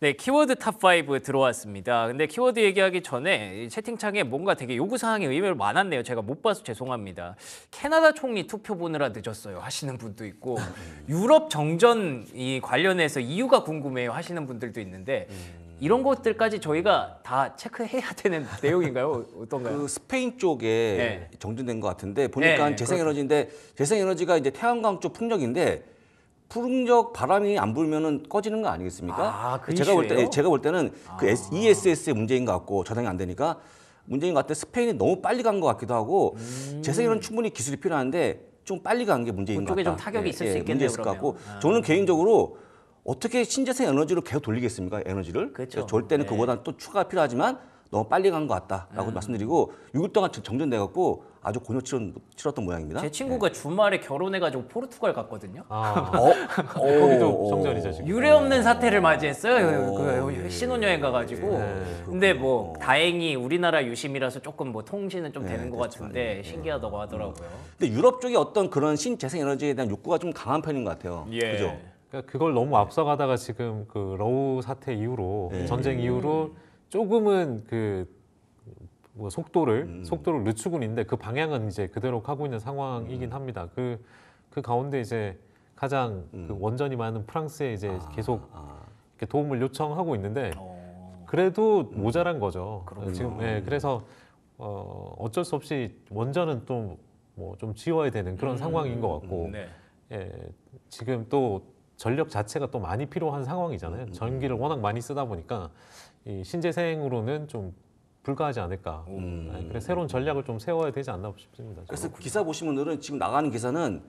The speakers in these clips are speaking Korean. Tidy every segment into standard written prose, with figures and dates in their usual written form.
네, 키워드 탑5 들어왔습니다. 근데 키워드 얘기하기 전에 채팅창에 뭔가 되게 요구사항이 의외로 많았네요. 제가 못 봐서 죄송합니다. 캐나다 총리 투표 보느라 늦었어요 하시는 분도 있고 유럽 정전이 관련해서 이유가 궁금해요 하시는 분들도 있는데 이런 것들까지 저희가 다 체크해야 되는 내용인가요? 어떤가요? 그 스페인 쪽에 네. 정전된 것 같은데 보니까 네, 재생에너지인데 재생에너지가 이제 태양광 쪽 풍력인데 풍력 바람이 안 불면은 꺼지는 거 아니겠습니까? 아, 그 제가 볼 때는 그 ESS의 문제인 것 같고 저장이 안 되니까 문제인 것 같아. 스페인이 너무 빨리 간 것 같기도 하고 재생에너는 충분히 기술이 필요한데 좀 빨리 간 게 문제인 것 같다. 그쪽에 좀 타격이 있을 수 있겠네요. 문제 있을 것 같고 그러면. 저는 개인적으로 어떻게 신재생 에너지로 계속 돌리겠습니까? 에너지를. 그렇죠. 좋을 때는 네. 그보다 또 추가가 필요하지만 너무 빨리 간 것 같다라고 말씀드리고 6일 동안 정전돼 갖고 아주 곤욕 치렀던 모양입니다. 제 친구가 주말에 결혼해가지고 포르투갈 갔거든요. 거기도 정전이죠 지금. 유례 없는 사태를 맞이했어요. 그 신혼여행 가가지고. 근데 뭐 다행히 우리나라 유심이라서 조금 뭐 통신은 좀 되는 것 같은데 신기하다고 하더라고요. 근데 유럽 쪽에 어떤 그런 신재생 에너지에 대한 욕구가 좀 강한 편인 것 같아요. 예. 그죠? 그러니까 그걸 너무 앞서가다가 지금 그 러우 사태 이후로 전쟁 이후로 조금은 그 뭐 속도를 늦추고는 있는데 그 방향은 이제 그대로 가고 있는 상황이긴 합니다. 그 가운데 이제 가장 그 원전이 많은 프랑스에 이제 계속 이렇게 도움을 요청하고 있는데 그래도 모자란 거죠. 지금 그래서 어쩔 수 없이 원전은 또 뭐 좀 지워야 되는 그런 상황인 것 같고 네. 지금 또 전력 자체가 또 많이 필요한 상황이잖아요. 전기를 워낙 많이 쓰다 보니까 이 신재생으로는 좀 불가하지 않을까. 그래서 새로운 전략을 좀 세워야 되지 않나 싶습니다. 그래서 기사 보신 분들은 지금 나가는 기사는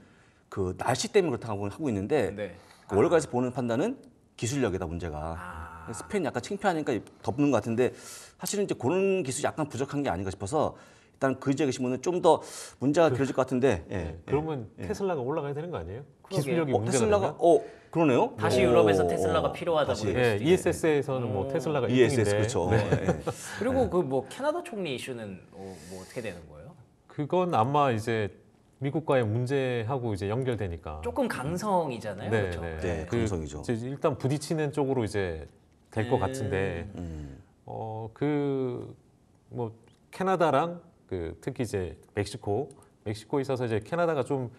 그 날씨 때문에 그렇다고 하고 있는데 네. 그 월가에서 보는 판단은 기술력이다 문제가. 스페인 약간 창피하니까 덮는 것 같은데 사실은 이제 그런 기술이 약간 부족한 게 아닌가 싶어서 일단 그 지역에 계신 분은 좀 더 문제가 길어질 것 같은데. 그러면 테슬라가 올라가야 되는 거 아니에요? 기술력이 문제가 테슬라가 되면? 그러네요. 다시 유럽에서 테슬라가 필요하다고 다시. 그럴 수도 ESS에서는 뭐 테슬라가 ESS 1등인데 그렇죠. 그리고 그 뭐 캐나다 총리 이슈는 뭐 어떻게 되는 거예요? 그건 아마 이제 미국과의 문제하고 이제 연결되니까. 조금 강성이잖아요. 네, 그렇죠? 네. 네, 감성이죠. 이제 일단 부딪히는 쪽으로 이제 될 것 같은데 그 뭐 캐나다랑 그 특히 이제 멕시코에 있어서 이제 캐나다가 좀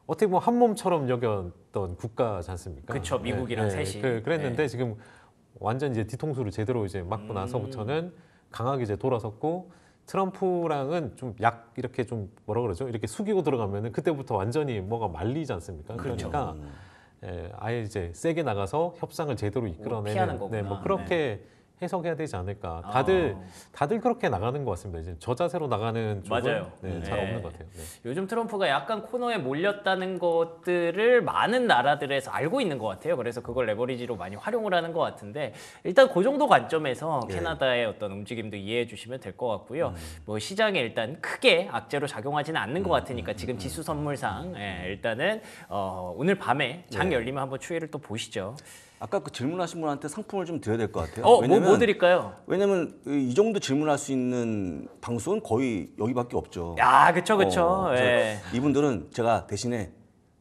어떻게 보면 한 몸처럼 여겼던 국가지 않습니까? 그쵸, 미국이랑 셋이. 그랬는데 지금 완전 이제 뒤통수를 제대로 이제 맞고 나서부터는 강하게 이제 돌아섰고 트럼프랑은 좀 이렇게 좀 뭐라 그러죠? 이렇게 숙이고 들어가면은 그때부터 완전히 뭐가 말리지 않습니까? 그러니까 아예 이제 세게 나가서 협상을 제대로 이끌어내는 피하는 거구나. 뭐 그렇게 해석해야 되지 않을까. 다들 그렇게 나가는 것 같습니다. 이제 저 자세로 나가는 쪽은 맞아요. 잘 없는 것 같아요. 네. 요즘 트럼프가 약간 코너에 몰렸다는 것들을 많은 나라들에서 알고 있는 것 같아요. 그래서 그걸 레버리지로 많이 활용을 하는 것 같은데 일단 그 정도 관점에서 캐나다의 어떤 움직임도 이해해 주시면 될 것 같고요. 뭐 시장에 일단 크게 악재로 작용하지는 않는 것 같으니까 지금 지수 선물상 일단은 오늘 밤에 장 열리면 한번 추이를 또 보시죠. 아까 그 질문하신 분한테 상품을 좀 드려야 될 것 같아요. 뭐 드릴까요? 왜냐면 이 정도 질문할 수 있는 방송은 거의 여기밖에 없죠. 야, 그쵸. 그래서 예. 이분들은 제가 대신에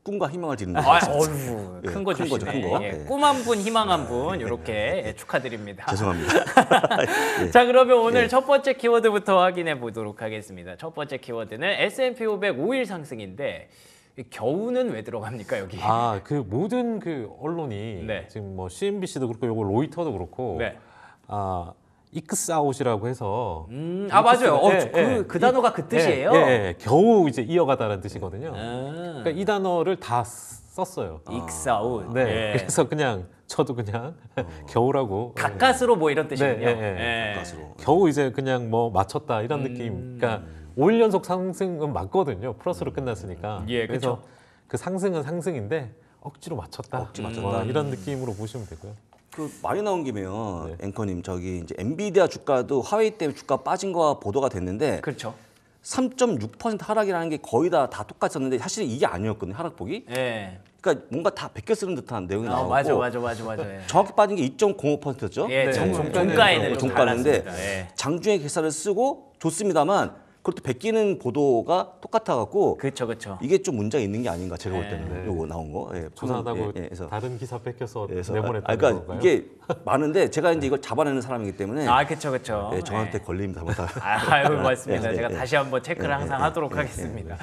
꿈과 희망을 드립니다. 어휴, 큰 거 큰 거죠, 주시네. 큰 거. 예, 네. 꿈 한 분, 희망 한 분 이렇게 축하드립니다. 죄송합니다. 자, 그러면 오늘 첫 번째 키워드부터 확인해 보도록 하겠습니다. 첫 번째 키워드는 S&P 500 5일 상승인데 겨우는 왜 들어갑니까 여기? 그 모든 그 언론이 네. 지금 뭐 CNBC도 그렇고 요거 로이터도 그렇고 네. 익스아웃이라고 해서 맞아요. 그 단어가 그 뜻이에요. 겨우 이제 이어가다라는 뜻이거든요. 그러니까 이 단어를 다 썼어요. 익사웃. 네. 그래서 그냥 저도 그냥 겨우라고 가까스로 뭐 이런 뜻이군요. 가수로. 겨우 이제 그냥 뭐 맞췄다 이런 느낌. 그러니까 5일 연속 상승은 맞거든요. 플러스로 끝났으니까. 예, 그래서 그쵸. 그 상승은 상승인데 억지로 맞췄다. 이런 느낌으로 보시면 되고요. 그 말이 나온 김에요, 앵커님 저기 이제 엔비디아 주가도 화웨이 때문에 주가 빠진 거가 보도가 됐는데 그렇죠. 3.6% 하락이라는 게 거의 다 똑같았는데 사실은 이게 아니었거든요, 하락폭이. 예. 그러니까 뭔가 다 베껴 쓰는 듯한 내용이 나오고 맞아. 예. 정확히 빠진 게 2.05%였죠. 예, 네, 종가에는 좀 종가인데 달랐습니다. 예. 장중에 계산을 쓰고 좋습니다만 그것도 베끼는 보도가 똑같아갖고 그렇죠, 그렇죠. 이게 좀 문제가 있는 게 아닌가 제가 볼 때는 네. 요거 나온 거. 예, 조사하다고 그래서 다른 기사 뺏겨서 그래서 내보냈다는 그러니까 건가요? 이게 많은데 제가 이제 이걸 잡아내는 사람이기 때문에 아, 그렇죠, 그렇죠. 예, 저한테 걸리면 잘못하다. 아유, 맞습니다. 예, 제가 예, 다시 한번 체크를 예, 항상 예, 하도록 예, 하겠습니다.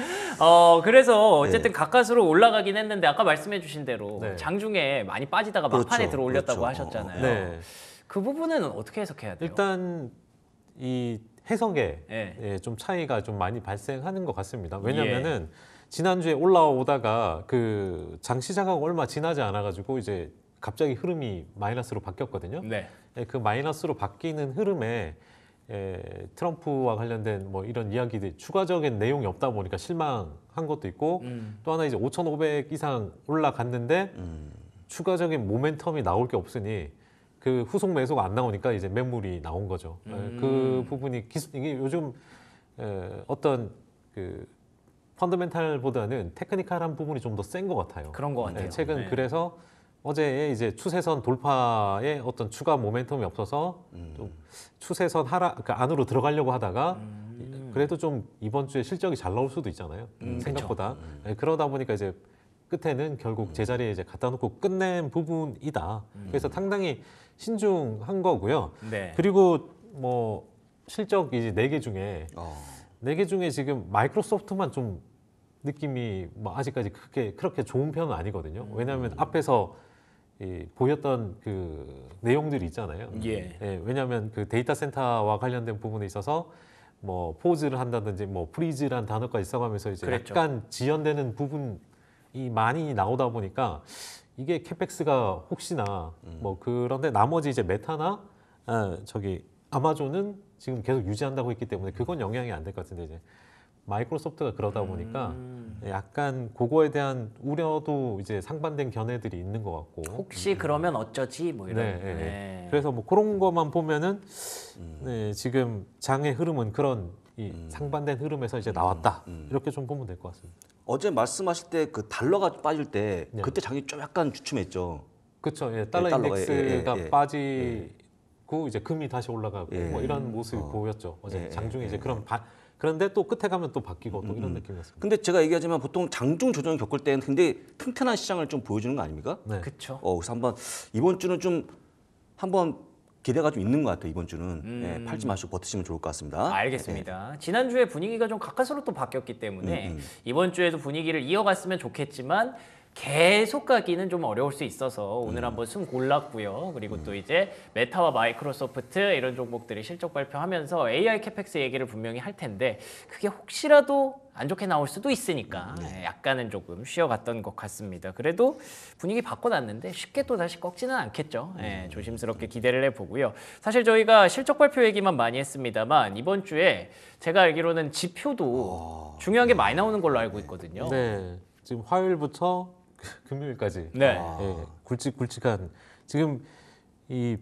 그래서 어쨌든 가까스로 올라가긴 했는데 아까 말씀해주신 대로 네. 장중에 많이 빠지다가 그렇죠, 막판에 들어올렸다고 그렇죠. 하셨잖아요. 네. 그 부분은 어떻게 해석해야 돼요? 일단 이 해석에 예. 예, 좀 차이가 좀 많이 발생하는 것 같습니다. 왜냐면은 지난주에 올라오다가 그 장 시작하고 얼마 지나지 않아가지고 이제 갑자기 흐름이 마이너스로 바뀌었거든요. 네. 예, 그 마이너스로 바뀌는 흐름에 트럼프와 관련된 뭐 이런 이야기들 추가적인 내용이 없다 보니까 실망한 것도 있고 또 하나 이제 5,500 이상 올라갔는데 추가적인 모멘텀이 나올 게 없으니 그 후속 매수가 안 나오니까 이제 매물이 나온 거죠. 그 부분이 이게 요즘 어떤 그 펀더멘탈보다는 테크니컬한 부분이 좀 더 센 것 같아요. 그런 것 같아요. 최근 네. 그래서 어제의 이제 추세선 돌파에 어떤 추가 모멘텀이 없어서 좀 추세선 그 안으로 들어가려고 하다가 그래도 좀 이번 주에 실적이 잘 나올 수도 있잖아요. 생각보다. 그러다 보니까 이제 끝에는 결국 제자리에 이제 갖다 놓고 끝낸 부분이다. 그래서 상당히 신중한 거고요. 네. 그리고 뭐 실적 이제 4개 중에 4개 중에 지금 마이크로소프트만 좀 느낌이 뭐 아직까지 그렇게 좋은 편은 아니거든요. 왜냐하면 앞에서 보였던 그 내용들이 있잖아요. 예. 왜냐하면 그 데이터 센터와 관련된 부분에 있어서 뭐 포즈를 한다든지 뭐 프리즈라는 단어까지 써가면서 이제 그랬죠. 약간 지연되는 부분이 많이 나오다 보니까 이게 캐펙스가 혹시나 뭐 그런데 나머지 이제 메타나 저기 아마존은 지금 계속 유지한다고 했기 때문에 그건 영향이 안 될 것 같은데 이제 마이크로소프트가 그러다 보니까 약간 그거에 대한 우려도 이제 상반된 견해들이 있는 것 같고 혹시 그러면 어쩌지 뭐 이런. 네, 네. 네. 그래서 뭐 그런 것만 보면은 네, 지금 장의 흐름은 그런 이 상반된 흐름에서 이제 나왔다 이렇게 좀 보면 될 것 같습니다. 어제 말씀하실 때 그 달러가 빠질 때 네. 그때 장이 좀 약간 주춤했죠. 그렇죠. 예, 달러 달러가, 인덱스가 예. 빠지고 이제 금이 다시 올라가고 예. 뭐 이런 모습이 보였죠. 어제 예, 장중에 예, 이제 그런데 또 끝에 가면 또 바뀌고 또 이런 느낌이었습니다. 근데 제가 얘기하지만 보통 장중 조정을 겪을 때는 굉장히 튼튼한 시장을 좀 보여주는 거 아닙니까? 네. 그렇죠. 그래서 한번 이번 주는 좀 한번 기대가 좀 있는 것 같아요. 이번 주는 예, 팔지 마시고 버티시면 좋을 것 같습니다. 알겠습니다. 지난주에 분위기가 좀 가까스로 또 바뀌었기 때문에 이번 주에도 분위기를 이어갔으면 좋겠지만 계속 가기는 좀 어려울 수 있어서 오늘 한번 숨 골랐고요. 그리고 또 이제 메타와 마이크로소프트 이런 종목들이 실적 발표하면서 AI 캐펙스 얘기를 분명히 할 텐데 그게 혹시라도 안 좋게 나올 수도 있으니까 약간은 조금 쉬어갔던 것 같습니다. 그래도 분위기 바꿔놨는데 쉽게 또 다시 꺾지는 않겠죠. 조심스럽게 기대를 해보고요. 사실 저희가 실적 발표 얘기만 많이 했습니다만 이번 주에 제가 알기로는 지표도 중요한 게 많이 나오는 걸로 알고 있거든요. 네. 지금 화요일부터 금요일까지 네. 예, 굵직굵직한 지금 이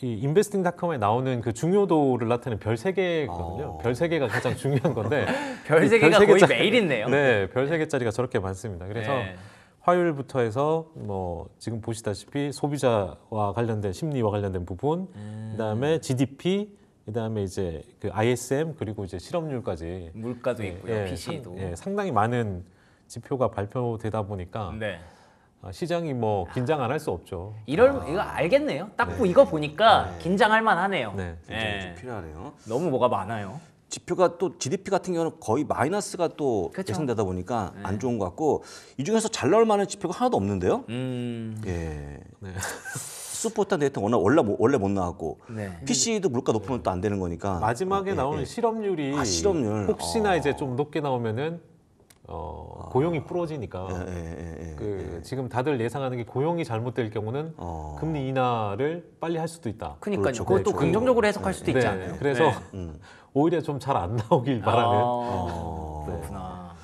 인베스팅닷컴에 나오는 그 중요도를 나타내는 별 3개거든요. 별 3개가 가장 중요한 건데 별 이 3개가 거의 짜리- 매일 있네요. 네, 별 3개짜리가 저렇게 많습니다. 그래서 네. 화요일부터 해서 뭐 지금 보시다시피 소비자와 관련된 심리와 관련된 부분, 그다음에 GDP, 그다음에 이제 그 ISM 그리고 이제 실업률까지 물가도 있고요. PC도. 상당히 많은 지표가 발표되다 보니까 네. 시장이 뭐 긴장 안 할 수 없죠. 이거 알겠네요. 딱 이거 보니까 긴장할 만하네요. 네. 굉장히 좀 필요하네요. 너무 뭐가 많아요. 지표가 또 GDP 같은 경우는 거의 마이너스가 또 그쵸. 예상되다 보니까 안 좋은 것 같고 이 중에서 잘 나올 만한 지표가 하나도 없는데요. 예. 네. 슈퍼스타 데이터 원래 못 나왔고 네. PC도 물가 높으면 또 안 되는 거니까 마지막에 예, 나오는 예. 실업률이 실업률. 혹시나 이제 좀 높게 나오면은 고용이 부러지니까 예. 지금 다들 예상하는 게 고용이 잘못될 경우는 금리 인하를 빨리 할 수도 있다. 그러니까요. 그렇죠, 그것도 그렇죠. 긍정적으로 해석할 수도 있지 않아요? 그래서 네. 오히려 좀 잘 안 나오길 바라는. 그렇구나.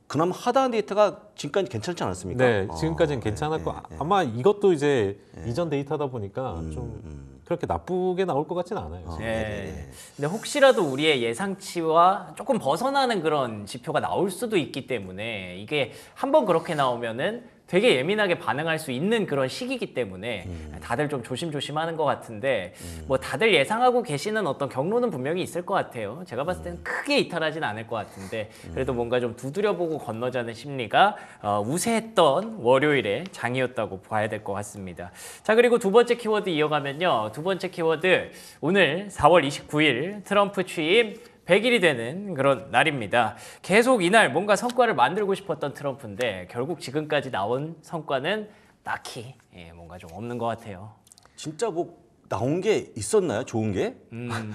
그나마 하다한 데이터가 지금까지 괜찮지 않았습니까? 네, 지금까지는 괜찮았고 아마 이것도 이제 이전 데이터다 보니까 좀 그렇게 나쁘게 나올 것 같지는 않아요. 지금. 네. 근데 혹시라도 우리의 예상치와 조금 벗어나는 그런 지표가 나올 수도 있기 때문에 이게 한번 그렇게 나오면은 되게 예민하게 반응할 수 있는 그런 시기이기 때문에 다들 좀 조심조심하는 것 같은데 뭐 다들 예상하고 계시는 어떤 경로는 분명히 있을 것 같아요. 제가 봤을 때는 크게 이탈하진 않을 것 같은데 그래도 뭔가 좀 두드려보고 건너자는 심리가 우세했던 월요일의 장이었다고 봐야 될 것 같습니다. 자, 그리고 두 번째 키워드 이어가면요. 두 번째 키워드 오늘 4월 29일 트럼프 취임 100일이 되는 그런 날입니다. 계속 이날 뭔가 성과를 만들고 싶었던 트럼프인데 결국 지금까지 나온 성과는 딱히 뭔가 좀 없는 것 같아요. 진짜 뭐 나온 게 있었나요? 좋은 게?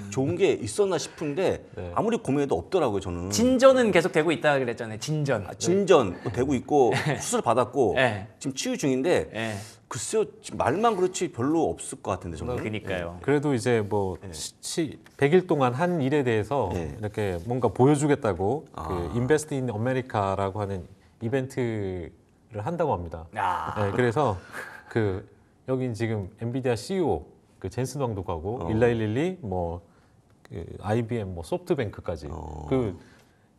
좋은 게 있었나 싶은데 네. 아무리 고민해도 없더라고요, 저는. 진전은 계속 되고 있다 그랬잖아요. 진전. 진전 뭐 되고 있고 수술 받았고 네. 지금 치유 중인데 예. 글쎄요, 지금 말만 그렇지 별로 없을 것 같은데 저는. 그러니까요. 그래도 이제 뭐 100일 동안 한 일에 대해서 네. 이렇게 뭔가 보여주겠다고 그 인베스트 인 아메리카라고 하는 이벤트를 한다고 합니다. 아, 네, 그래서 그 여기 지금 엔비디아 CEO 그 젠슨 왕도 가고 일라이 릴리 뭐 그 IBM 뭐 소프트뱅크까지 그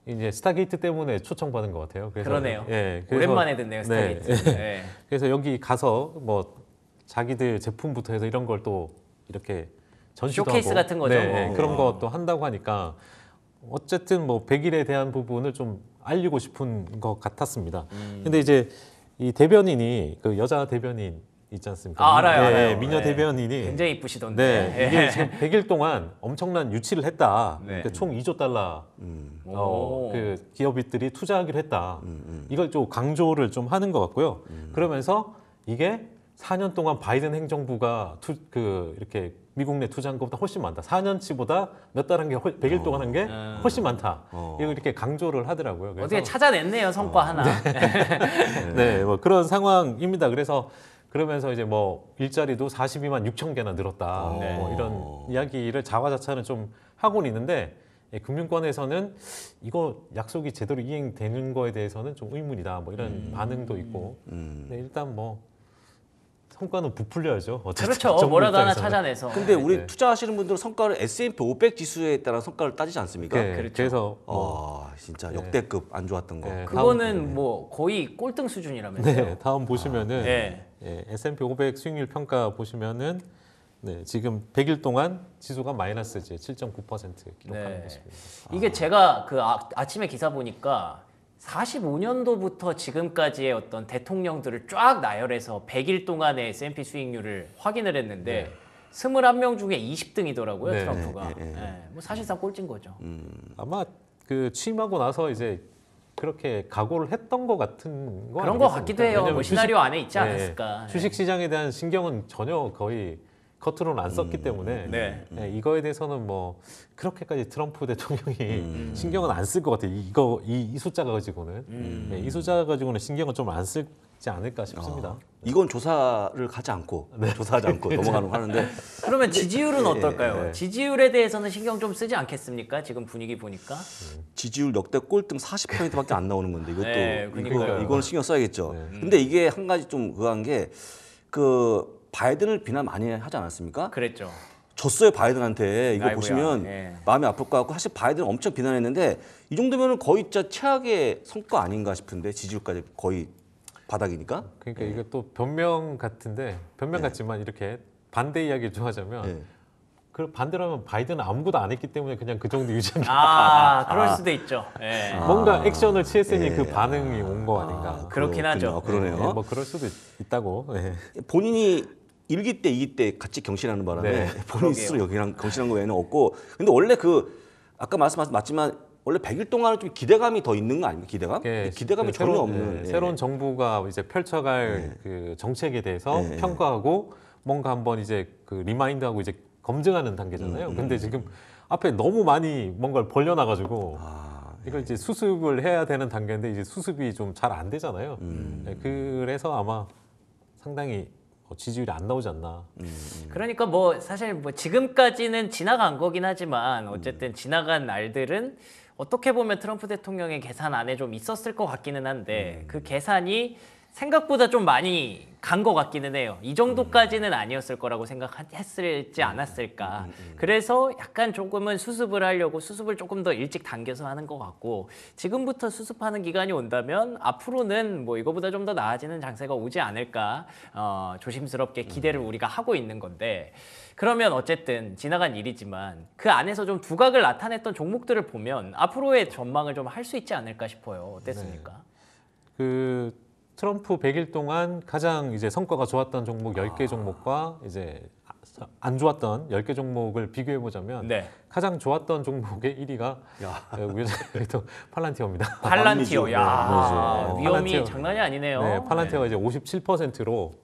이제 스타게이트 때문에 초청받은 것 같아요. 그래서 그러네요. 예, 그래서 오랜만에 듣네요, 스타게이트. 네. 그래서 여기 가서 뭐 자기들 제품부터 해서 이런 걸 또 이렇게 전시도 쇼케이스 하고 같은 거죠, 네, 뭐. 그런 것도 한다고 하니까 어쨌든 뭐 100일에 대한 부분을 좀 알리고 싶은 것 같았습니다. 근데 이제 이 대변인이 그 여자 대변인 있지 않습니까? 아, 알아요, 네, 알아요. 미녀 네. 대변인이 굉장히 이쁘시던데. 네, 이게 지금 100일 동안 엄청난 유치를 했다. 네. 그러니까 총 2조 달러 오. 그 기업들이 투자하기로 했다. 이걸 좀 강조를 좀 하는 것 같고요. 그러면서 이게 4년 동안 바이든 행정부가 이렇게 미국 내 투자한 것보다 훨씬 많다. 4년치보다 몇 달 한 게 100일 동안 한 게 훨씬 많다. 이걸 이렇게 강조를 하더라고요. 그래서 어떻게 찾아냈네요, 성과 하나. 네, 뭐 그런 상황입니다. 그러면서 이제 뭐 일자리도 42만 6천 개나 늘었다. 뭐 이런 이야기를 자화자찬을 좀 하고는 있는데 금융권에서는 이거 약속이 제대로 이행되는 거에 대해서는 좀 의문이다. 뭐 이런 반응도 있고. 네, 일단 뭐 성과는 부풀려야죠. 어쨌든 그렇죠. 정부 뭐라도 하나 입장에서는. 찾아내서. 근데 우리 네. 투자하시는 분들은 성과를 S&P 500 지수에 따라 성과를 따지지 않습니까? 네, 그렇죠. 그래서 뭐 진짜 역대급 안 좋았던 거. 네. 그거는 뭐 거의 꼴등 수준이라면서요. 네, 다음 보시면은 네. S&P 500 수익률 평가 보시면은 네, 지금 100일 동안 지수가 마이너스 이제 7.9% 기록하는 네. 모습입니다. 이게 제가 그 아침에 기사 보니까 45년도부터 지금까지의 어떤 대통령들을 쫙 나열해서 100일 동안의 S&P 수익률을 확인을 했는데 21명 중에 20등이더라고요, 네. 트럼프가. 네, 뭐 사실상 꼴찌인 거죠. 아마 그 취임하고 나서 이제 그렇게 각오를 했던 것 같은 거 그런 거 아니겠습니까? 같기도 해요. 왜냐면 뭐 시나리오 안에 있지 네, 않았을까. 주식 시장에 대한 신경은 전혀 거의 겉으로는 안 썼기 때문에 네. 이거에 대해서는 뭐 그렇게까지 트럼프 대통령이 신경은 안 쓸 것 같아요. 이 숫자가 가지고는 네, 이 숫자 가지고는 신경은 좀 안 쓰지 않을까 싶습니다. 이건 조사를 하지 않고 조사하지 않고 넘어가는 거 하는데 그러면 지지율은 어떨까요? 네. 지지율에 대해서는 신경 좀 쓰지 않겠습니까? 지금 분위기 보니까. 지지율 역대 꼴등 40%밖에 안 나오는 건데 이것도 네, 그러니까요. 이거는 신경 써야겠죠. 근데 이게 한 가지 좀 의아한 게 그 바이든을 비난 많이 하지 않았습니까? 그랬죠. 졌어요 바이든한테. 이거 아이고야, 보시면 예. 마음이 아플 것 같고 사실 바이든 엄청 비난했는데 이 정도면은 거의 진짜 최악의 성과 아닌가 싶은데 지지율까지 거의 바닥이니까. 그러니까 이게 또 변명 같은데 변명 같지만 이렇게 반대 이야기를 좀 하자면 네. 그 반대로 하면 바이든은 아무것도 안 했기 때문에 그냥 그 정도 유지한 게 그럴 수도 있죠. 예. 뭔가 액션을 취했으니 그 반응이 온 거 아닌가. 그렇긴 하죠. 그러네요. 네, 뭐 그럴 수도 있다고. 네. 본인이 1기 때, 2기 때 같이 경신하는 바람에 네. 본인 스스로 여기랑 경신한 거 외에는 없고. 근데 원래 아까 말씀하신 맞지만 원래 100일 동안은 좀 기대감이 더 있는 거 아닙니까? 기대감? 근데 기대감이 전혀 없는. 새로운 정부가 이제 펼쳐갈 그 정책에 대해서 평가하고 뭔가 한번 이제 그 리마인드하고 이제 검증하는 단계잖아요. 근데 지금 앞에 너무 많이 뭔가를 벌려놔가지고 이걸 이제 수습을 해야 되는 단계인데 이제 수습이 좀 잘 안 되잖아요. 네, 그래서 아마 상당히 지지율이 안 나오지 않나. 그러니까 뭐 사실 뭐 지금까지는 지나간 거긴 하지만 어쨌든 지나간 날들은 어떻게 보면 트럼프 대통령의 계산 안에 좀 있었을 것 같기는 한데 그 계산이 생각보다 좀 많이 간 것 같기는 해요. 이 정도까지는 아니었을 거라고 생각했을지 않았을까. 그래서 약간 조금은 수습을 하려고 수습을 조금 더 일찍 당겨서 하는 것 같고, 지금부터 수습하는 기간이 온다면 앞으로는 뭐 이거보다 좀 더 나아지는 장세가 오지 않을까, 조심스럽게 기대를 우리가 하고 있는 건데, 그러면 어쨌든 지나간 일이지만 그 안에서 좀 두각을 나타냈던 종목들을 보면 앞으로의 전망을 좀 할 수 있지 않을까 싶어요. 어땠습니까? 그 트럼프 100일 동안 가장 이제 성과가 좋았던 종목 10개 종목과 이제 안 좋았던 10개 종목을 비교해 보자면 네. 가장 좋았던 종목의 1위가 팔란티어입니다. 팔란티어, 야, 네. 위험이 팔란티어. 장난이 아니네요. 네, 팔란티어가 이제 57%로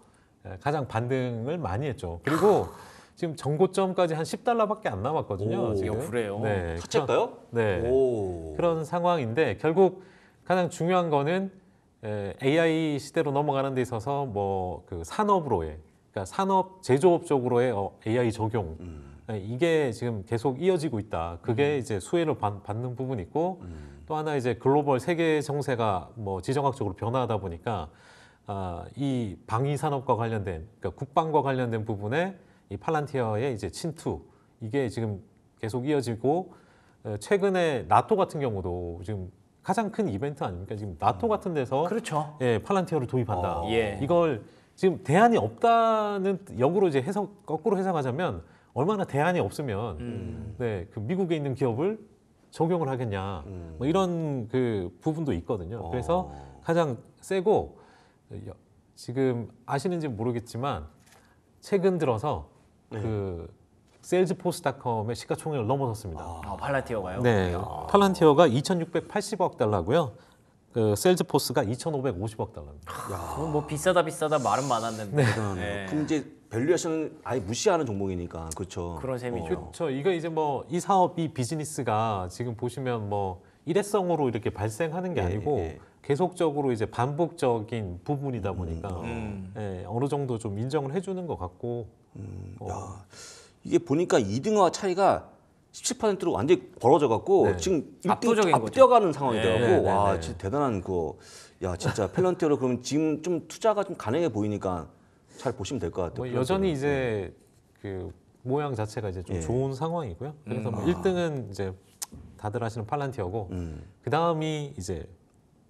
가장 반등을 많이 했죠. 그리고 지금 전고점까지 한 $10밖에 안 남았거든요. 오, 지금. 그래요? 네, 사채일까요? 네. 오. 그런 상황인데 결국 가장 중요한 거는 AI 시대로 넘어가는 데 있어서 뭐 그 산업으로의, 그러니까 산업 제조업 쪽으로의 AI 적용, 이게 지금 계속 이어지고 있다. 그게 이제 수혜를 받는 부분이 있고, 또 하나 이제 글로벌 세계 정세가 뭐 지정학적으로 변화하다 보니까 이 방위 산업과 관련된, 그러니까 국방과 관련된 부분에 이 팔란티어의 이제 침투, 이게 지금 계속 이어지고, 최근에 나토 같은 경우도 지금 가장 큰 이벤트 아닙니까? 지금 나토 같은 데서 그렇죠. 예, 팔란티어를 도입한다. 예. 이걸 지금 대안이 없다는 역으로 이제 거꾸로 해석하자면 얼마나 대안이 없으면 네, 그 미국에 있는 기업을 적용을 하겠냐. 뭐 이런 그 부분도 있거든요. 그래서 가장 세고 지금 아시는지 모르겠지만 최근 들어서 그 세일즈포스닷컴의 시가총액을 넘어섰습니다. 팔란티어가요? 네, 팔란티어가 2,680억 달러고요. 그 세일즈포스가 2,550억 달러입니다. 그건 뭐 비싸다 말은 많았는데. 네. 그럼 이제 밸류에이션은 아예 무시하는 종목이니까 그렇죠. 그런 셈이죠. 그렇죠. 이거 이제 뭐 이 사업, 이 비즈니스가 지금 보시면 뭐 일회성으로 이렇게 발생하는 게 아니고 계속적으로 이제 반복적인 부분이다 보니까 어느 정도 좀 인정을 해주는 것 같고. 야, 이게 보니까 2등과 차이가 17%로 완전히 벌어져 갖고 네. 지금 1등 압도적인 거죠. 앞뛰어가는 상황이 돼 갖고 네, 와, 네. 진짜 대단한 거. 야, 진짜 팔란티어로 그러면 지금 좀 투자가 좀 가능해 보이니까 잘 보시면 될 것 같아요. 뭐 여전히 이제 그 모양 자체가 이제 좀 예. 좋은 상황이고요. 그래서 뭐 1등은 이제 다들 아시는 팔란티어고 그 다음이 이제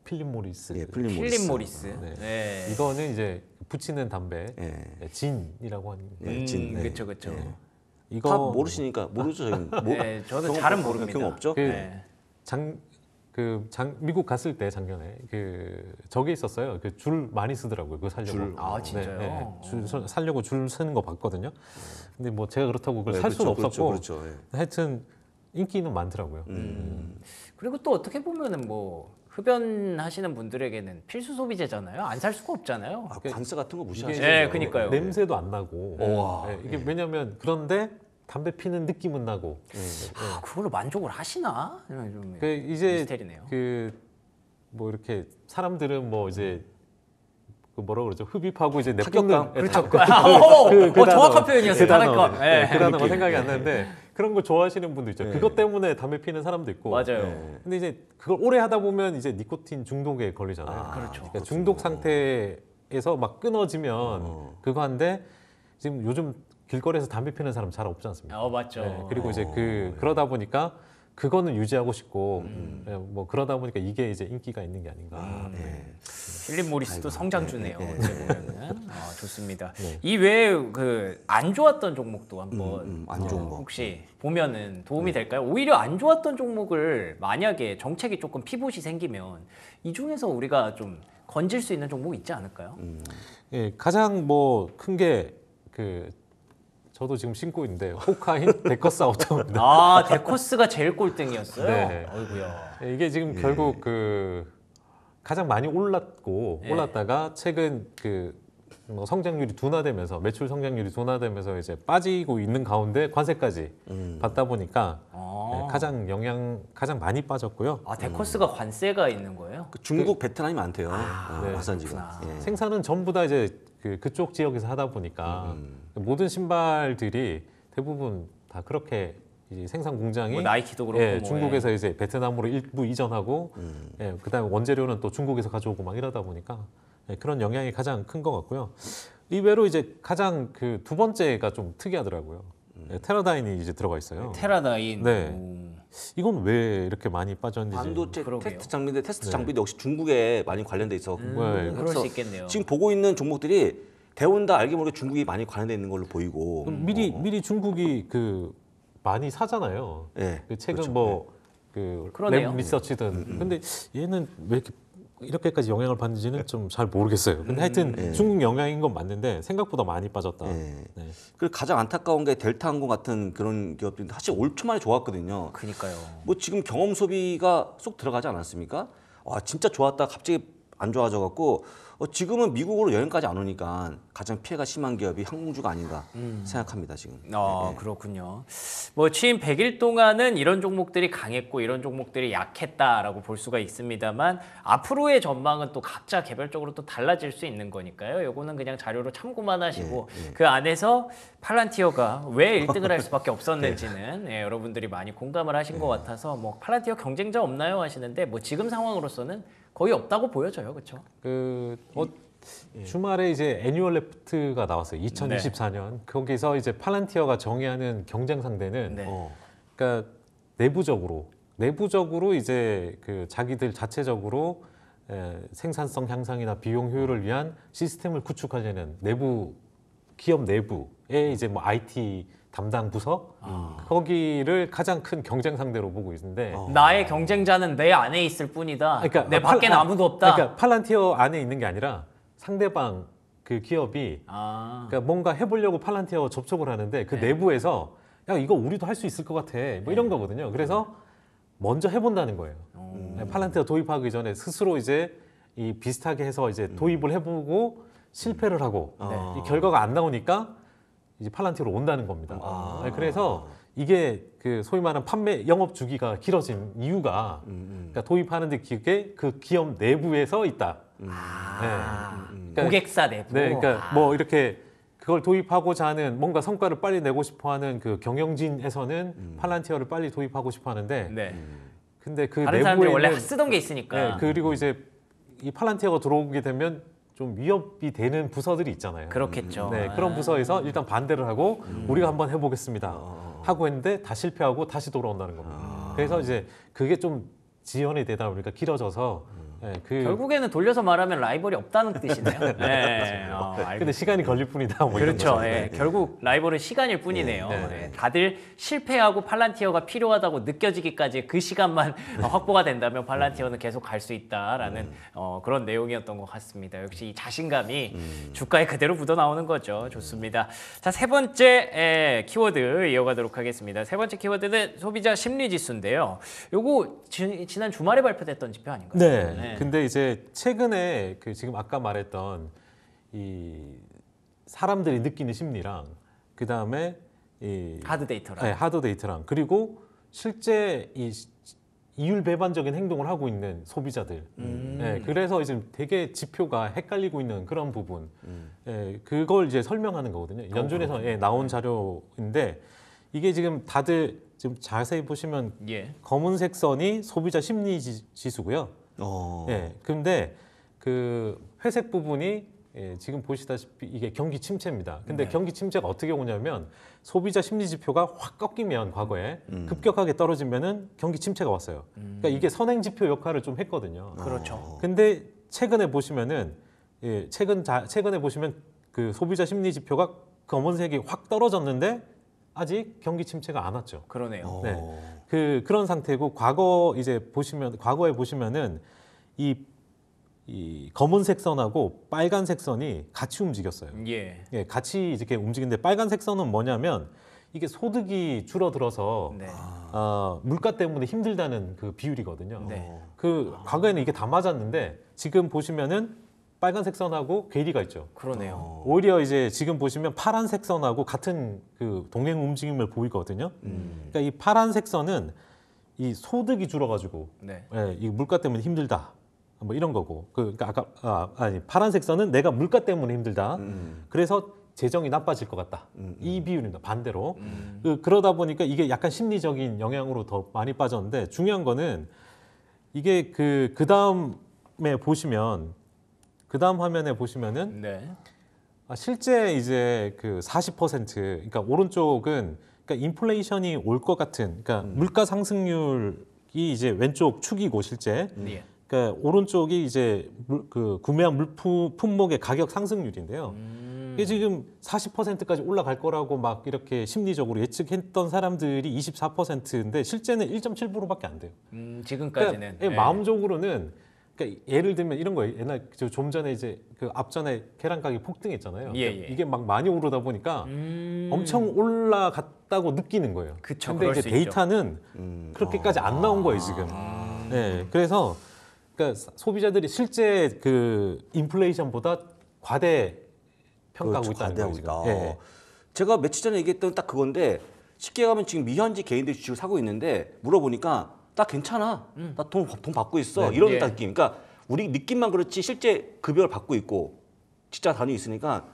필립 모리스. 예, 필립 필립 모리스. 네. 네. 이거는 이제 붙이는 담배 예. 진이라고 하는. 진. 네. 그렇죠, 그렇죠. 이거 다 모르시니까 모르죠. 저희는. 네, 저는 경험 잘은 없- 모릅니다. 경험 없죠? 그 네. 미국 갔을 때 작년에 그 저게 있었어요. 그 줄 많이 쓰더라고요. 그거 살려고. 줄. 아, 진짜요? 줄 살려고 줄 쓰는 거 봤거든요. 근데 뭐 제가 그렇다고 그걸 네, 살 수는 그렇죠, 없었고 그렇죠, 그렇죠. 예. 하여튼 인기는 많더라고요. 그리고 또 어떻게 보면은 뭐 흡연하시는 분들에게는 필수 소비재잖아요. 안 살 수가 없잖아요. 아, 관세 같은 거 무시하시죠. 네, 그러니까요. 냄새도 안 나고. 우와. 네, 이게 왜냐면 그런데 담배 피는 느낌은 나고. 그걸로 만족을 하시나? 좀 그 이제 미스테리네요. 그 뭐 이렇게 사람들은 뭐 이제 그 뭐라 그러죠? 흡입하고 이제 내뿜는 타격감? 그렇죠. 그 단어. 정확한 표현이었어요. 그 단어. 타격감. 네. 그 단어가 생각이 안 나는데 그런 걸 좋아하시는 분도 있죠. 그것 때문에 담배 피는 사람도 있고. 맞아요. 근데 이제 그걸 오래 하다 보면 이제 니코틴 중독에 걸리잖아요. 그렇죠. 그러니까 중독 상태에서 막 끊어지면 그거 한데 지금 요즘 길거리에서 담배 피는 사람 잘 없지 않습니까? 맞죠. 네, 그리고 이제 그러다 보니까 그거는 유지하고 싶고 뭐 그러다 보니까 이게 이제 인기가 있는 게 아닌가. 필립 모리스도 성장주네요. 어찌 보면은. 좋습니다. 네. 이 외에 그 안 좋았던 종목도 한번 안 좋은 거. 혹시 보면은 도움이 될까요? 오히려 안 좋았던 종목을 만약에 정책이 조금 피봇이 생기면 이 중에서 우리가 좀 건질 수 있는 종목이 있지 않을까요? 예, 가장 뭐 큰 게 그 저도 지금 신고 있는데 호카인 데커스 아우터입니다. 데코스가 제일 꼴등이었어요. 네. 어이구야. 예, 이게 지금 결국 그 가장 많이 올랐다가 최근 뭐 성장률이 둔화되면서 매출 성장률이 둔화되면서 이제 빠지고 있는 가운데 관세까지 받다 보니까 가장 많이 빠졌고요. 데코스가 관세가 있는 거예요? 그 중국, 베트남이 많대요. 네. 마산지가. 예. 생산은 전부 다 이제 그쪽 지역에서 하다 보니까 모든 신발들이 대부분 다 그렇게 이 생산 공장이 뭐 나이키도 그렇고 뭐, 중국에서 이제 베트남으로 일부 이전하고 그다음에 원재료는 또 중국에서 가져오고 막 이러다 보니까 네, 그런 영향이 가장 큰 것 같고요. 의외로 이제 가장 그 두 번째가 좀 특이하더라고요. 네, 테라다인이 이제 들어가 있어요. 테라다인. 네. 오. 이건 왜 이렇게 많이 빠졌는지. 반도체 그러게요. 테스트 장비인데 테스트 네. 장비도 역시 중국에 많이 관련돼 있어. 네. 그럴 그래서 수 있겠네요. 지금 보고 있는 종목들이 대부분 다 알게 모르게 중국이 많이 관련돼 있는 걸로 보이고. 그럼 미리 중국이 그 많이 사잖아요. 예. 그 최근 그렇죠. 뭐그 그러네요. 랩 리서치든. 근데 얘는 왜 이렇게까지 영향을 받는지는 좀 잘 모르겠어요. 근데 하여튼 중국 영향인 건 맞는데 생각보다 많이 빠졌다. 예. 네. 그리고 가장 안타까운 게 델타항공 같은 그런 기업들인데 사실 올 초만에 좋았거든요. 그니까요. 뭐 지금 경험 소비가 쏙 들어가지 않았습니까? 와 진짜 좋았다 갑자기 안 좋아져 갖고 지금은 미국으로 여행까지 안 오니까 가장 피해가 심한 기업이 항공주가 아닌가 생각합니다 지금. 그렇군요. 뭐 취임 100일 동안은 이런 종목들이 강했고 이런 종목들이 약했다라고 볼 수가 있습니다만 앞으로의 전망은 또 각자 개별적으로 또 달라질 수 있는 거니까요. 요거는 그냥 자료로 참고만 하시고 그 안에서 팔란티어가 왜 1등을 할 수밖에 없었는지는 예, 여러분들이 많이 공감을 하신 것 같아서 뭐 팔란티어 경쟁자 없나요 하시는데 뭐 지금 상황으로서는 거의 없다고 보여져요. 그렇죠? 주말에 이제 애뉴얼 레프트가 나왔어요. 2024년. 거기서 이제 팔란티어가 정의하는 경쟁 상대는 네. 그러니까 내부적으로 이제 그 자기들 자체적으로 생산성 향상이나 비용 효율을 위한 시스템을 구축하려는 기업 내부의 이제 뭐 IT 담당 부서 거기를 가장 큰 경쟁 상대로 보고 있는데 나의 경쟁자는 내 안에 있을 뿐이다. 내 밖엔 아무도 없다. 그러니까 팔란티어 안에 있는 게 아니라 상대방 그 기업이 그러니까 뭔가 해보려고 팔란티어 접촉을 하는데 그 내부에서 야 이거 우리도 할 수 있을 것 같아 뭐 이런 거거든요. 그래서 먼저 해본다는 거예요. 팔란티어 도입하기 전에 스스로 이제 이 비슷하게 해서 이제 도입을 해보고 실패를 하고 이 결과가 안 나오니까 이제 팔란티어로 온다는 겁니다. 그래서 이게 그 소위 말하는 판매 영업 주기가 길어진 이유가 그러니까 도입하는데 그 기업 내부에서 있다. 그러니까, 고객사 내부. 네, 그러니까 뭐 이렇게 그걸 도입하고자 하는 뭔가 성과를 빨리 내고 싶어하는 그 경영진에서는 팔란티어를 빨리 도입하고 싶어하는데, 네. 근데 그 다른 사람들이 내부에는 원래 쓰던 게 있으니까. 네, 그리고 이제 이 팔란티어가 들어오게 되면 좀 위협이 되는 부서들이 있잖아요. 그렇겠죠. 네, 그런 부서에서 일단 반대를 하고 우리가 한번 해보겠습니다 하고 했는데 다 실패하고 다시 돌아온다는 겁니다. 그래서 이제 그게 좀 지연이 되다 보니까 길어져서 결국에는 돌려서 말하면 라이벌이 없다는 뜻이네요. 네. 근데 시간이 걸릴 뿐이다. 뭐 이런 그렇죠. 거죠. 예, 결국 라이벌은 시간일 뿐이네요. 네. 예, 다들 실패하고 팔란티어가 필요하다고 느껴지기까지 그 시간만 확보가 된다면 팔란티어는 계속 갈 수 있다라는 그런 내용이었던 것 같습니다. 역시 이 자신감이 주가에 그대로 묻어나오는 거죠. 좋습니다. 자, 세 번째 키워드 이어가도록 하겠습니다. 세 번째 키워드는 소비자 심리지수인데요. 요거 지난 주말에 발표됐던 지표 아닌가요? 네. 근데 이제 최근에 그 지금 아까 말했던 이 사람들이 느끼는 심리랑 그 다음에 이 하드 데이터랑. 네, 하드 데이터랑 그리고 실제 이 이율 배반적인 행동을 하고 있는 소비자들. 네, 그래서 이제 되게 지표가 헷갈리고 있는 그런 부분. 그걸 이제 설명하는 거거든요. 연준에서 나온 자료인데 이게 지금 다들 지금 자세히 보시면 검은색 선이 소비자 심리 지수고요. 근데 그 회색 부분이 지금 보시다시피 이게 경기 침체입니다. 근데 경기 침체가 어떻게 오냐면 소비자 심리 지표가 확 꺾이면 과거에 급격하게 떨어지면은 경기 침체가 왔어요. 그러니까 이게 선행 지표 역할을 좀 했거든요. 그렇죠. 근데 최근에 보시면은 최근에 보시면 그 소비자 심리 지표가 검은색이 확 떨어졌는데 아직 경기 침체가 안 왔죠. 그러네요. 네. 그런 상태고 과거에 보시면은 이 검은색 선하고 빨간색 선이 같이 움직였어요. 같이 이렇게 움직이는데 빨간색 선은 뭐냐면 이게 소득이 줄어들어서 물가 때문에 힘들다는 그 비율이거든요. 그 과거에는 이게 다 맞았는데 지금 보시면은 빨간색 선하고 괴리가 있죠. 그러네요. 오히려 이제 지금 보시면 파란색 선하고 같은 그 동행 움직임을 보이거든요. 그러니까 이 파란색 선은 이 소득이 줄어가지고 이 물가 때문에 힘들다. 뭐 이런 거고. 그러니까 파란색 선은 내가 물가 때문에 힘들다. 그래서 재정이 나빠질 것 같다. 이 비율입니다. 반대로. 그러다 보니까 이게 약간 심리적인 영향으로 더 많이 빠졌는데 중요한 거는 이게 그 다음에 보시면 그다음 화면에 보시면은 네. 실제 이제 그 40% 그러니까 오른쪽은 그러니까 인플레이션이 올 것 같은 그러니까 물가 상승률이 이제 왼쪽 축이고 실제 예. 그러니까 오른쪽이 이제 그 구매한 품목의 가격 상승률인데요. 이게 지금 40%까지 올라갈 거라고 막 이렇게 심리적으로 예측했던 사람들이 24%인데 실제는 1.7%밖에 안 돼요. 지금까지는. 그러니까 마음적으로는 그러니까 예를 들면 이런 거예요. 옛날 좀 전에 이제 그 앞전에 계란 가격이 폭등했잖아요. 예, 그러니까 예. 이게 막 많이 오르다 보니까 엄청 올라갔다고 느끼는 거예요. 그쵸, 근데 그럴 이제 수 있죠. 데이터는 그렇게까지 안 나온 거예요 지금. 네, 그래서 그러니까 소비자들이 실제 그 인플레이션보다 과대 평가하고 그렇죠. 있다는 거예요 과대하고 지금. 있다. 예. 제가 며칠 전에 얘기했던 딱 그건데 쉽게 가면 지금 미현지 개인들 주식을 사고 있는데 물어보니까 나 괜찮아. 나 돈 받고 있어. 네. 이런 예. 느낌. 그러니까 우리 느낌만 그렇지 실제 급여를 받고 있고 직장 다니고 있으니까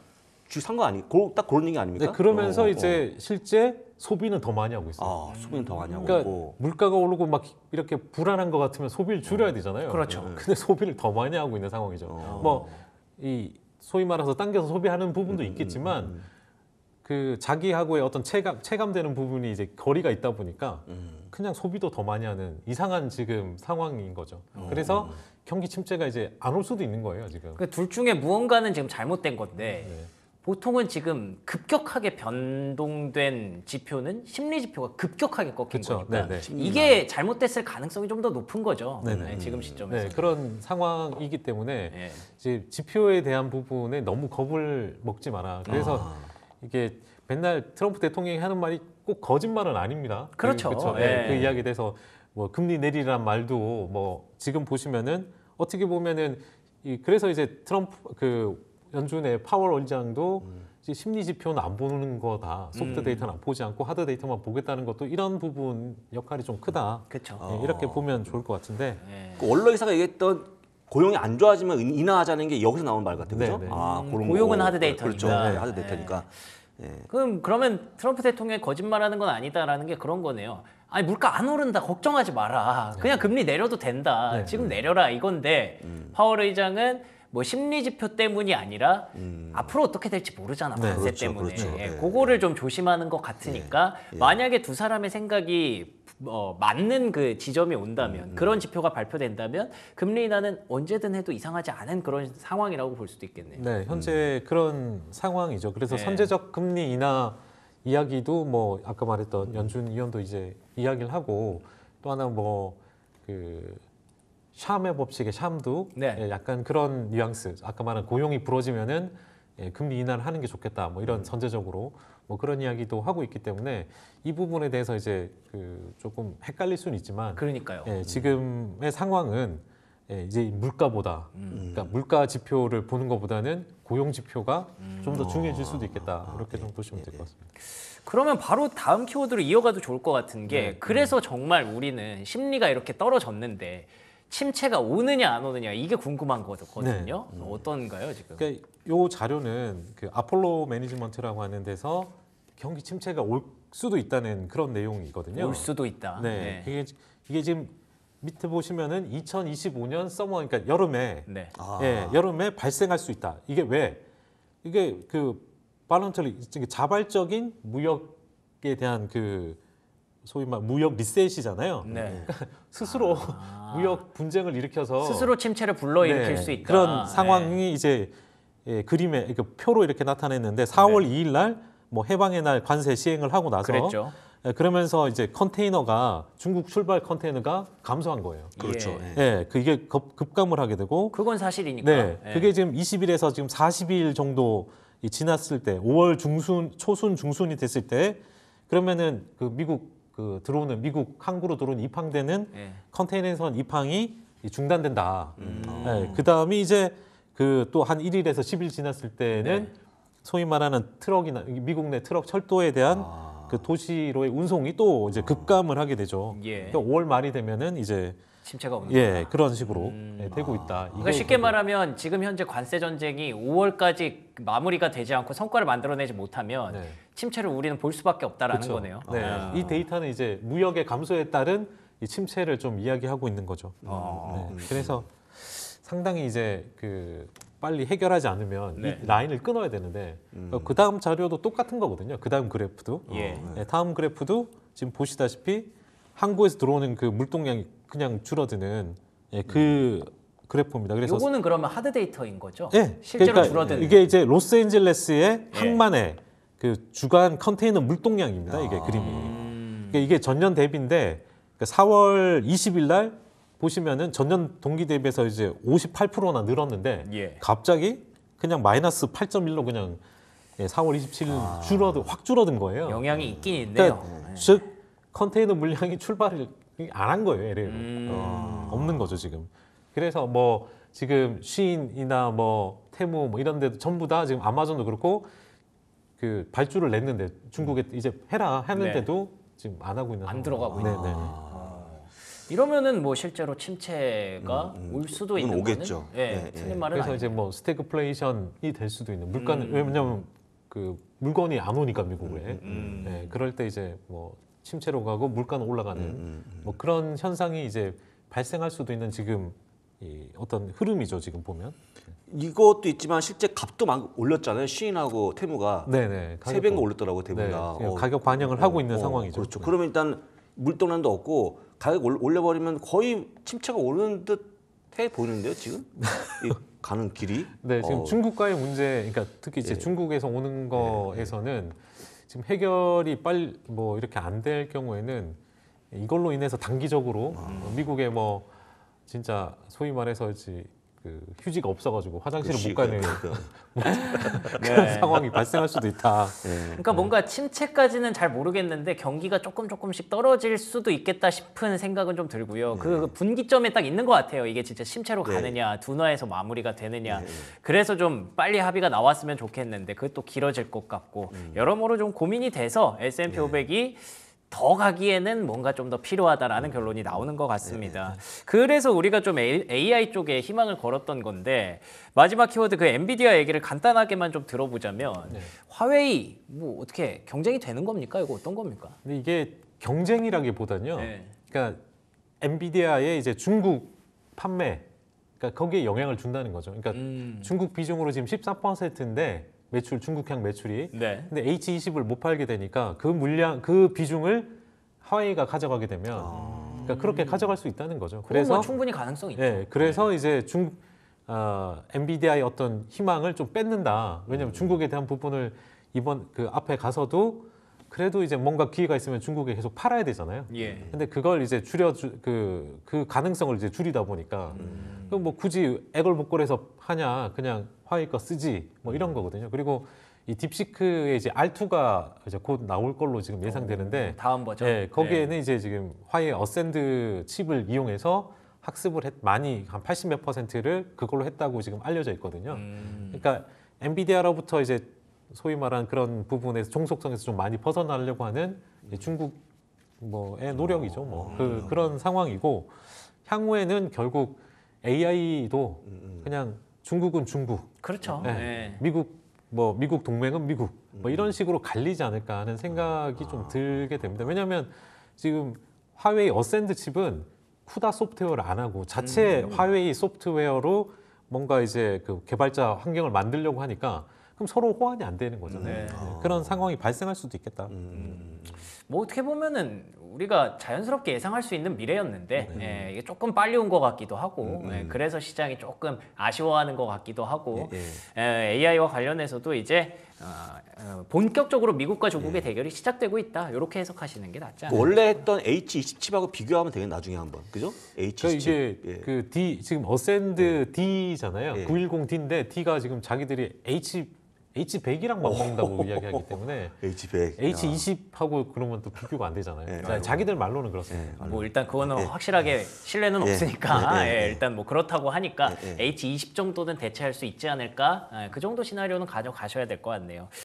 주식 산 거 아니고 딱 그런 얘기 아닙니까? 네, 그러면서 이제 실제 소비는 더 많이 하고 있어요. 소비는 더 많이 하고 그러니까 있고. 물가가 오르고 막 이렇게 불안한 것 같으면 소비를 줄여야 되잖아요. 그렇죠. 근데 소비를 더 많이 하고 있는 상황이죠. 뭐 이 소위 말해서 당겨서 소비하는 부분도 있겠지만 그 자기하고의 어떤 체감되는 부분이 이제 거리가 있다 보니까 그냥 소비도 더 많이 하는 이상한 지금 상황인 거죠. 그래서 경기 침체가 이제 안 올 수도 있는 거예요 지금. 그 둘 중에 무언가는 지금 잘못된 건데 네. 보통은 지금 급격하게 변동된 지표는 심리 지표가 급격하게 꺾인 그쵸. 거니까 네네. 이게 잘못됐을 가능성이 좀 더 높은 거죠. 네네. 네, 지금 시점에서. 네, 그런 상황이기 때문에 예. 이제 지표에 대한 부분에 너무 겁을 먹지 마라. 그래서 이게 맨날 트럼프 대통령이 하는 말이 꼭 거짓말은 아닙니다. 그렇죠. 그쵸? 예. 그 이야기에 대해서 뭐 금리 내리란 말도 뭐 지금 보시면은 어떻게 보면은 그래서 이제 트럼프 그 연준의 파월 의장도 이제 심리 지표는 안 보는 거다. 소프트 데이터는 안 보지 않고 하드 데이터만 보겠다는 것도 이런 부분 역할이 좀 크다. 그렇죠. 예, 이렇게 보면 좋을 것 같은데. 예. 그 원로이사가 얘기했던 고용이 안 좋아지면 인하하자는 게 여기서 나오는 말 같아요. 그죠? 네, 네. 그런 고용은 거. 하드 데이터니까. 그렇죠. 네, 하드 데이터니까. 그러면 트럼프 대통령이 거짓말하는 건 아니다라는 게 그런 거네요. 아니 물가 안 오른다 걱정하지 마라. 그냥 금리 내려도 된다. 네. 지금 내려라 이건데 파월 의장은 뭐 심리 지표 때문이 아니라 앞으로 어떻게 될지 모르잖아 네. 관세 그렇죠, 때문에. 그렇죠. 예, 네. 그거를 좀 조심하는 것 같으니까 만약에 두 사람의 생각이 맞는 그 지점이 온다면 그런 지표가 발표된다면 금리 인하는 언제든 해도 이상하지 않은 그런 상황이라고 볼 수도 있겠네요. 네, 현재 그런 상황이죠. 그래서 네. 선제적 금리 인하 이야기도 뭐 아까 말했던 연준 위원도 이제 이야기를 하고 또 하나 뭐 그 샴의 법칙의 샴도 네. 예, 약간 그런 뉘앙스. 아까 말한 고용이 불어지면은 금리 인하를 하는 게 좋겠다. 뭐 이런 선제적으로 뭐 그런 이야기도 하고 있기 때문에 이 부분에 대해서 이제 그 조금 헷갈릴 수는 있지만 그러니까요. 지금의 상황은 이제 물가보다 그러니까 물가 지표를 보는 것보다는 고용 지표가 좀 더 중요해질 수도 있겠다. 이렇게 좀 보시면 될 것 같습니다. 그러면 바로 다음 키워드로 이어가도 좋을 것 같은 게 그래서 정말 우리는 심리가 이렇게 떨어졌는데 침체가 오느냐 안 오느냐 이게 궁금한 거거든요. 어떤가요 지금? 그러니까 이 자료는 그 아폴로 매니지먼트라고 하는 데서 경기 침체가 올 수도 있다는 그런 내용이거든요. 올 수도 있다. 네, 이게 지금 밑에 보시면은 2025년 서머 그러니까 여름에 네. 여름에 발생할 수 있다. 이게 왜? 이게 그 발런터리 자발적인 무역에 대한 그 소위 말 무역 리셋이잖아요. 네. 스스로 무역 분쟁을 일으켜서 스스로 침체를 불러일으킬 수 있다. 그런 상황이 이제 그림에 그 표로 이렇게 나타냈는데 4월 2일 날 뭐 해방의 날 관세 시행을 하고 나서 그랬죠. 그러면서 이제 컨테이너가 중국 출발 컨테이너가 감소한 거예요. 그렇죠. 예. 그게 급감을 하게 되고 그건 사실이니까. 네, 예. 그게 지금 20일에서 지금 40일 정도 지났을 때 5월 초순 중순이 됐을 때 그러면은 그 미국 그 들어오는 미국 항구로 들어오는 입항되는 예. 컨테이너선 입항이 중단된다. 그 다음이 이제 그 또 한 1일에서 10일 지났을 때는 소위 말하는 트럭이나 미국 내 트럭 철도에 대한 그 도시로의 운송이 또 이제 급감을 하게 되죠. 예. 그러니까 5월 말이 되면은 이제 침체가 오는 거다. 그런 식으로 되고 있다. 그러니까 쉽게 말하면 지금 현재 관세 전쟁이 5월까지 마무리가 되지 않고 성과를 만들어내지 못하면 네. 침체를 우리는 볼 수밖에 없다라는 그렇죠. 거네요. 네. 이 데이터는 이제 무역의 감소에 따른 이 침체를 좀 이야기하고 있는 거죠. 네. 그래서 상당히 이제 그 빨리 해결하지 않으면 네. 이 라인을 끊어야 되는데 그 다음 자료도 똑같은 거거든요. 그 다음 그래프도. 예. 네, 다음 그래프도 지금 보시다시피 항구에서 들어오는 그 물동량이 그냥 줄어드는 그 그래프입니다. 그래서 요거는 그러면 하드 데이터인 거죠? 네, 실제로 그러니까 줄어드는. 이게 이제 로스앤젤레스의 예. 항만의 그 주간 컨테이너 물동량입니다. 이게 그림이. 그러니까 이게 전년 대비인데 그러니까 4월 20일 날 보시면은 전년 동기 대비해서 이제 58%나 늘었는데 예. 갑자기 그냥 마이너스 8.1로 그냥 4월 27일 확 줄어든 거예요. 영향이 있긴 있네요. 그러니까 즉 컨테이너 물량이 출발을 안 한 거예요. LA로. 없는 거죠 지금. 그래서 뭐 지금 쉬인이나 뭐 테무 뭐 이런 데도 전부 다 지금 아마존도 그렇고 그 발주를 냈는데 중국에 이제 해라 했는데도 지금 안 하고 있는 안 상황. 들어가고 있는. 네. 이러면은 뭐 실제로 침체가 올 수도 이건 있는 오겠죠. 거는 예, 네, 틀린 말은 그래서 아니에요. 이제 뭐 스태그플레이션이 될 수도 있는 물가는 왜냐면 그 물건이 안 오니까 미국에 네, 그럴 때 이제 뭐 침체로 가고 물가는 올라가는 뭐 그런 현상이 이제 발생할 수도 있는 지금 이 어떤 흐름이죠 지금 보면. 이것도 있지만 실제 값도 막 올렸잖아요. 쉬인하고 테무가 네네. 세 배인가 올렸더라고 네, 대부분. 지금 가격 반영을 하고 있는 상황이죠. 그렇죠. 네. 그러면 일단 물동량도 없고 가격 올려버리면 거의 침체가 오는 듯해 보이는데요 지금 이 가는 길이. 네, 지금 중국과의 문제, 그러니까 특히 이제 예. 중국에서 오는 거에서는 지금 해결이 빨리 뭐 이렇게 안 될 경우에는 이걸로 인해서 단기적으로 미국에 뭐 진짜 소위 말해서 이제 그 휴지가 없어가지고 화장실을 못 가는 그런 상황이 발생할 수도 있다. 그러니까 뭔가 침체까지는 잘 모르겠는데 경기가 조금씩 떨어질 수도 있겠다 싶은 생각은 좀 들고요. 그 분기점에 딱 있는 것 같아요. 이게 진짜 침체로 가느냐, 둔화해서 마무리가 되느냐. 그래서 좀 빨리 합의가 나왔으면 좋겠는데 그것도 길어질 것 같고 여러모로 좀 고민이 돼서 S&P 500이 더 가기에는 뭔가 좀 더 필요하다라는 결론이 나오는 것 같습니다. 그래서 우리가 좀 AI 쪽에 희망을 걸었던 건데 마지막 키워드 그 엔비디아 얘기를 간단하게만 좀 들어보자면 화웨이 뭐 어떻게 경쟁이 되는 겁니까? 이거 어떤 겁니까? 근데 이게 경쟁이라기보다는요. 네. 그러니까 엔비디아의 이제 중국 판매, 그러니까 거기에 영향을 준다는 거죠. 그러니까 중국 비중으로 지금 14%인데 매출 중국향 매출이. 네. 근데 H20을 못 팔게 되니까 그 물량, 그 비중을 화웨이가 가져가게 되면, 그러니까 그렇게 가져갈 수 있다는 거죠. 그래서 뭐 충분히 가능성이 있죠. 예, 그래서 이제 엔비디아의 어떤 희망을 좀 뺏는다. 왜냐하면 중국에 대한 부분을 이번 그 앞에 가서도 그래도 이제 뭔가 기회가 있으면 중국에 계속 팔아야 되잖아요. 예. 근데 그걸 이제 그 가능성을 이제 줄이다 보니까 그럼 뭐 굳이 애걸복걸해서 하냐, 그냥 화웨이 거 쓰지 뭐 이런 거거든요. 그리고 이 딥시크의 이제 R2가 이제 곧 나올 걸로 지금 예상되는데 다음 버전. 예, 거기에는 이제 지금 화웨이 어센드 칩을 이용해서 학습을 많이 한 80 몇 %를 그걸로 했다고 지금 알려져 있거든요. 그러니까 엔비디아로부터 이제 소위 말하는 그런 부분에서 종속성에서 좀 많이 벗어나려고 하는 중국 뭐의 노력이죠. 뭐 그런 상황이고 향후에는 결국 AI도 그냥 중국은 중국, 그렇죠. 네. 네. 미국 동맹은 미국 뭐 이런 식으로 갈리지 않을까 하는 생각이 좀 들게 됩니다. 왜냐하면 지금 화웨이 어센드 칩은 쿠다 소프트웨어를 안 하고 자체 화웨이 소프트웨어로 뭔가 이제 그 개발자 환경을 만들려고 하니까 그럼 서로 호환이 안 되는 거잖아요. 그런 상황이 발생할 수도 있겠다. 뭐 어떻게 보면은 우리가 자연스럽게 예상할 수 있는 미래였는데 예, 이게 조금 빨리 온 것 같기도 하고 예, 그래서 시장이 조금 아쉬워하는 것 같기도 하고 AI와 관련해서도 이제 본격적으로 미국과 중국의 대결이 시작되고 있다. 이렇게 해석하시는 게 낫지 않나요? 원래 했던 H20 칩하고 비교하면 되겠네 나중에 한번 그죠? 그러니까 H20 이게 칩. 그 D 지금 어센드 D잖아요. 예. 910D인데 D가 지금 자기들이 H100이랑 맞먹는다고 이야기하기 때문에 H100 H20하고 그러면 또 비교가 안 되잖아요. 자기들 말로는 그렇습니다. 뭐 일단 그거는 확실하게 신뢰는 없으니까 예, 일단 뭐 그렇다고 하니까 H20 정도는 대체할 수 있지 않을까 그 정도 시나리오는 가져가셔야 될 것 같네요.